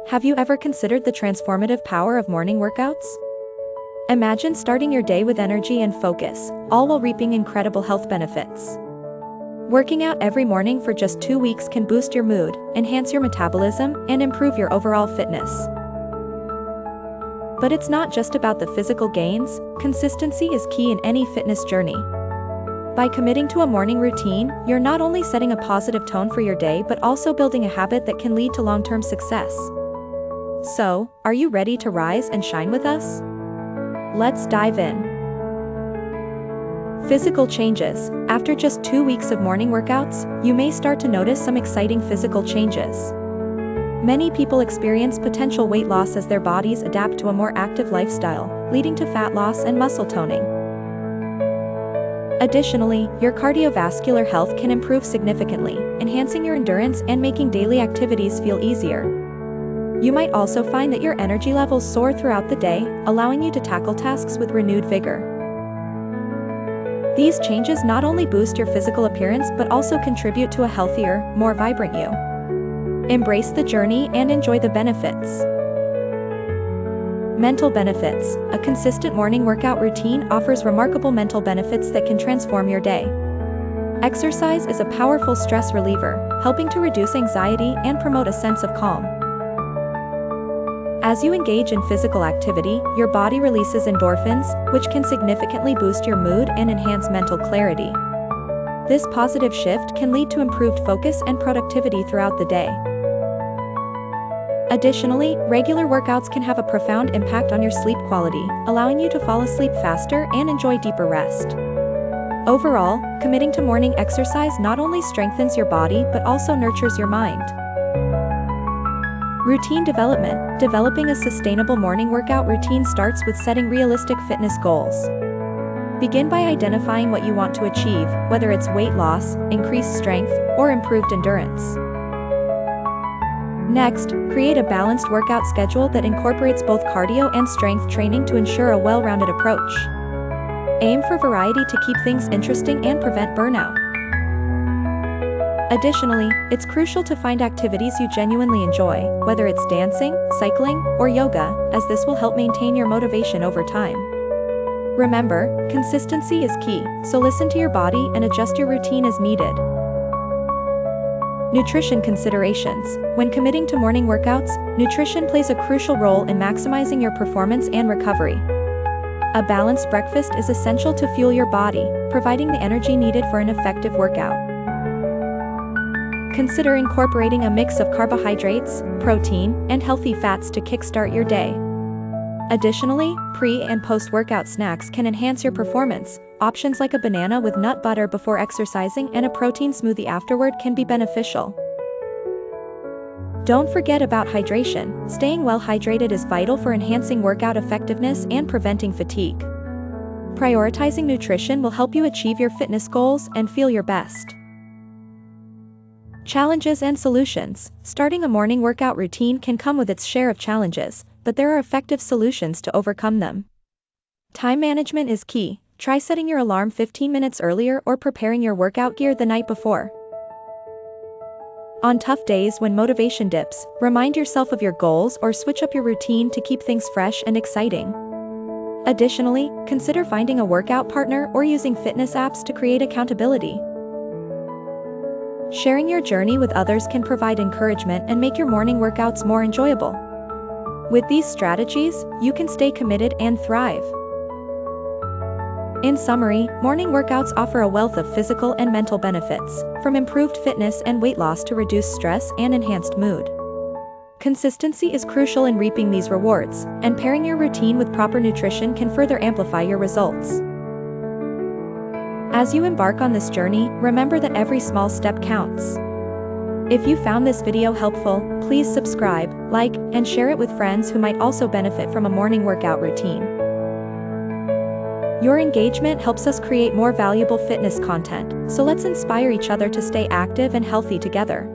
Have you ever considered the transformative power of morning workouts? Imagine starting your day with energy and focus, all while reaping incredible health benefits. Working out every morning for just 2 weeks can boost your mood, enhance your metabolism, and improve your overall fitness. But it's not just about the physical gains. Consistency is key in any fitness journey. By committing to a morning routine, you're not only setting a positive tone for your day but also building a habit that can lead to long-term success. So, are you ready to rise and shine with us? Let's dive in. Physical changes. After just 2 weeks of morning workouts, you may start to notice some exciting physical changes. Many people experience potential weight loss as their bodies adapt to a more active lifestyle, leading to fat loss and muscle toning. Additionally, your cardiovascular health can improve significantly, enhancing your endurance and making daily activities feel easier. You might also find that your energy levels soar throughout the day, allowing you to tackle tasks with renewed vigor. These changes not only boost your physical appearance but also contribute to a healthier, more vibrant you. Embrace the journey and enjoy the benefits. Mental benefits. A consistent morning workout routine offers remarkable mental benefits that can transform your day. Exercise is a powerful stress reliever, helping to reduce anxiety and promote a sense of calm. As you engage in physical activity, your body releases endorphins, which can significantly boost your mood and enhance mental clarity. This positive shift can lead to improved focus and productivity throughout the day. Additionally, regular workouts can have a profound impact on your sleep quality, allowing you to fall asleep faster and enjoy deeper rest. Overall, committing to morning exercise not only strengthens your body but also nurtures your mind. Routine development. Developing a sustainable morning workout routine starts with setting realistic fitness goals. Begin by identifying what you want to achieve, whether it's weight loss, increased strength, or improved endurance. Next, create a balanced workout schedule that incorporates both cardio and strength training to ensure a well-rounded approach. Aim for variety to keep things interesting and prevent burnout. Additionally, it's crucial to find activities you genuinely enjoy, whether it's dancing, cycling, or yoga, as this will help maintain your motivation over time. Remember, consistency is key, so listen to your body and adjust your routine as needed. Nutrition considerations. When committing to morning workouts, nutrition plays a crucial role in maximizing your performance and recovery. A balanced breakfast is essential to fuel your body, providing the energy needed for an effective workout. Consider incorporating a mix of carbohydrates, protein, and healthy fats to kickstart your day. Additionally, pre- and post-workout snacks can enhance your performance. Options like a banana with nut butter before exercising and a protein smoothie afterward can be beneficial. Don't forget about hydration. Staying well hydrated is vital for enhancing workout effectiveness and preventing fatigue. Prioritizing nutrition will help you achieve your fitness goals and feel your best. Challenges and solutions. Starting a morning workout routine can come with its share of challenges, but there are effective solutions to overcome them. Time management is key. Try setting your alarm 15 minutes earlier or preparing your workout gear the night before. On tough days when motivation dips, remind yourself of your goals or switch up your routine to keep things fresh and exciting. Additionally, consider finding a workout partner or using fitness apps to create accountability. Sharing your journey with others can provide encouragement and make your morning workouts more enjoyable. With these strategies, you can stay committed and thrive. In summary, morning workouts offer a wealth of physical and mental benefits, from improved fitness and weight loss to reduced stress and enhanced mood. Consistency is crucial in reaping these rewards, and pairing your routine with proper nutrition can further amplify your results. As you embark on this journey, remember that every small step counts. If you found this video helpful, please subscribe, like, and share it with friends who might also benefit from a morning workout routine. Your engagement helps us create more valuable fitness content, so let's inspire each other to stay active and healthy together.